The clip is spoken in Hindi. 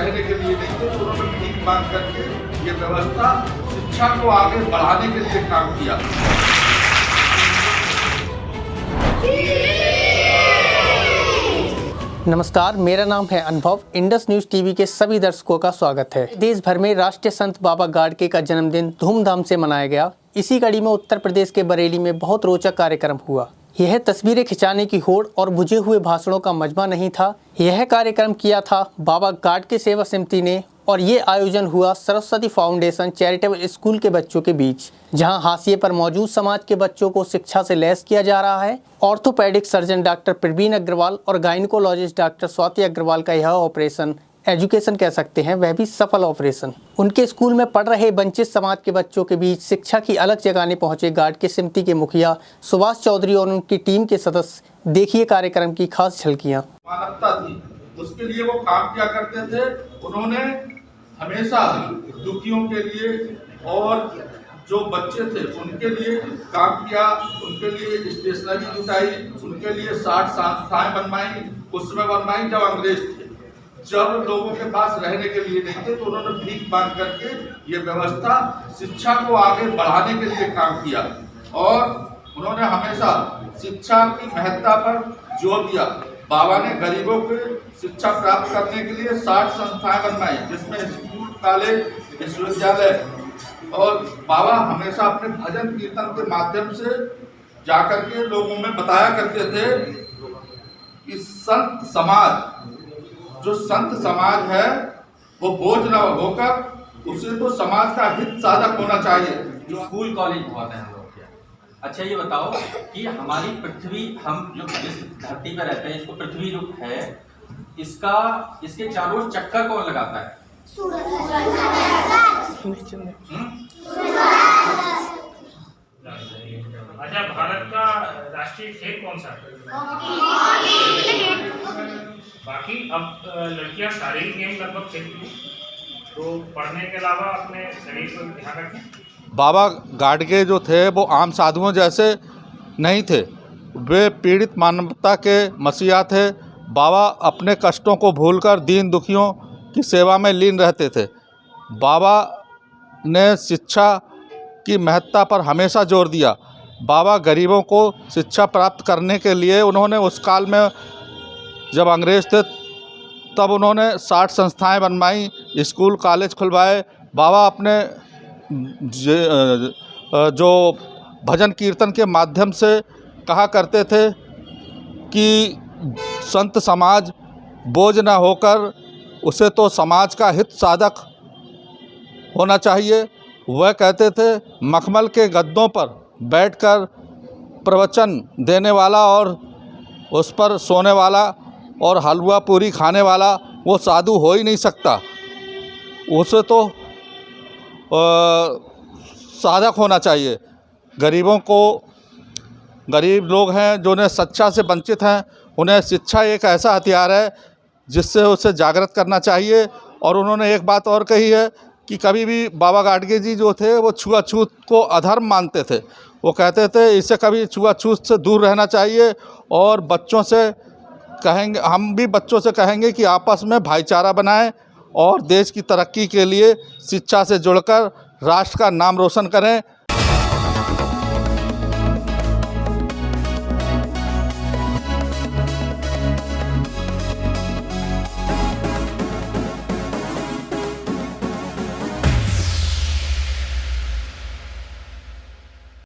रहने के लिए नहीं थे, तो उन्होंने भीख मांग करके ये व्यवस्था शिक्षा को आगे बढ़ाने के लिए काम किया। नमस्कार, मेरा नाम है अनुभव। इंडस न्यूज टीवी के सभी दर्शकों का स्वागत है। देश भर में राष्ट्रीय संत बाबा गाडगे का जन्मदिन धूमधाम से मनाया गया। इसी कड़ी में उत्तर प्रदेश के बरेली में बहुत रोचक कार्यक्रम हुआ। यह तस्वीरें खिंचाने की होड़ और बुझे हुए भाषणों का मजमा नहीं था। यह कार्यक्रम किया था बाबा गाडगे सेवा समिति ने और ये आयोजन हुआ सरस्वती फाउंडेशन चैरिटेबल स्कूल के बच्चों के बीच, जहां हाशिए पर मौजूद समाज के बच्चों को शिक्षा से लैस किया जा रहा है। Orthopaedic surgeon doctor Praveen Agarwal और गायनिकोलॉजिस्ट डॉक्टर स्वाति अग्रवाल का यह ऑपरेशन एजुकेशन कह सकते हैं, वह भी सफल ऑपरेशन। उनके स्कूल में पढ़ रहे वंचित समाज के बच्चों के बीच शिक्षा की अलग जगाने पहुंचे गाडगे समिति के मुखिया सुभाष चौधरी और उनकी टीम के सदस्य। देखिए कार्यक्रम की खास झलकियां। मानवता थी, उसके लिए वो काम क्या करते थे। उन्होंने हमेशा दुखियों के लिए और जो बच्चे थे उनके लिए काम किया, उनके लिए स्टेशनरी जुटाई, उनके लिए 60 संस्थाएं बनवाई। उस समय बनवाई जब अंग्रेज थे, जब लोगों के पास रहने के लिए नहीं थे, तो उन्होंने भीख मांग करके ये व्यवस्था शिक्षा को आगे बढ़ाने के लिए काम किया। और उन्होंने हमेशा शिक्षा की महत्ता पर जोर दिया। बाबा ने गरीबों को शिक्षा प्राप्त करने के लिए 60 संस्थाएं बनवाई, जिसमें स्कूल, कॉलेज, विश्वविद्यालय। और बाबा हमेशा अपने भजन कीर्तन के माध्यम से जाकर के लोगों में बताया करते थे कि संत समाज, जो संत समाज है वो बोझ न होकर उसे तो समाज का हित साधक होना चाहिए। जो स्कूल कॉलेज बहुत है हम लोग के। अच्छा ये बताओ कि हमारी पृथ्वी, हम जो जिस धरती पर रहते हैं, इसको पृथ्वी जो है, इसके चारों चक्कर कौन लगाता है? अच्छा, भारत का राष्ट्रीय खेल कौन सा है? बाकी अब लड़कियां शारीरिक गेम लगभग खेलती हैं, तो पढ़ने के अलावा अपने शरीर पर ध्यान रखें। बाबा गाडगे जो थे वो आम साधुओं जैसे नहीं थे, वे पीड़ित मानवता के मसीहा थे। बाबा अपने कष्टों को भूलकर दीन दुखियों की सेवा में लीन रहते थे। बाबा ने शिक्षा की महत्ता पर हमेशा जोर दिया। बाबा गरीबों को शिक्षा प्राप्त करने के लिए उन्होंने उस काल में जब अंग्रेज थे तब उन्होंने 60 संस्थाएं बनवाई, स्कूल कॉलेज खुलवाए। बाबा अपने जो भजन कीर्तन के माध्यम से कहा करते थे कि संत समाज बोझ न होकर उसे तो समाज का हित साधक होना चाहिए। वह कहते थे मखमल के गद्दों पर बैठकर प्रवचन देने वाला और उस पर सोने वाला और हलवा पूरी खाने वाला वो साधु हो ही नहीं सकता, उसे तो साधक होना चाहिए। गरीब लोग हैं जो उन्हें शिक्षा से वंचित हैं, उन्हें शिक्षा एक ऐसा हथियार है जिससे उसे जागृत करना चाहिए। और उन्होंने एक बात और कही है कि कभी भी बाबा गाडगे जी जो थे वो छुआछूत को अधर्म मानते थे। वो कहते थे इससे कभी छुआछूत से दूर रहना चाहिए। और बच्चों से कहेंगे, हम भी बच्चों से कहेंगे कि आपस में भाईचारा बनाएं और देश की तरक्की के लिए शिक्षा से जुड़कर राष्ट्र का नाम रोशन करें।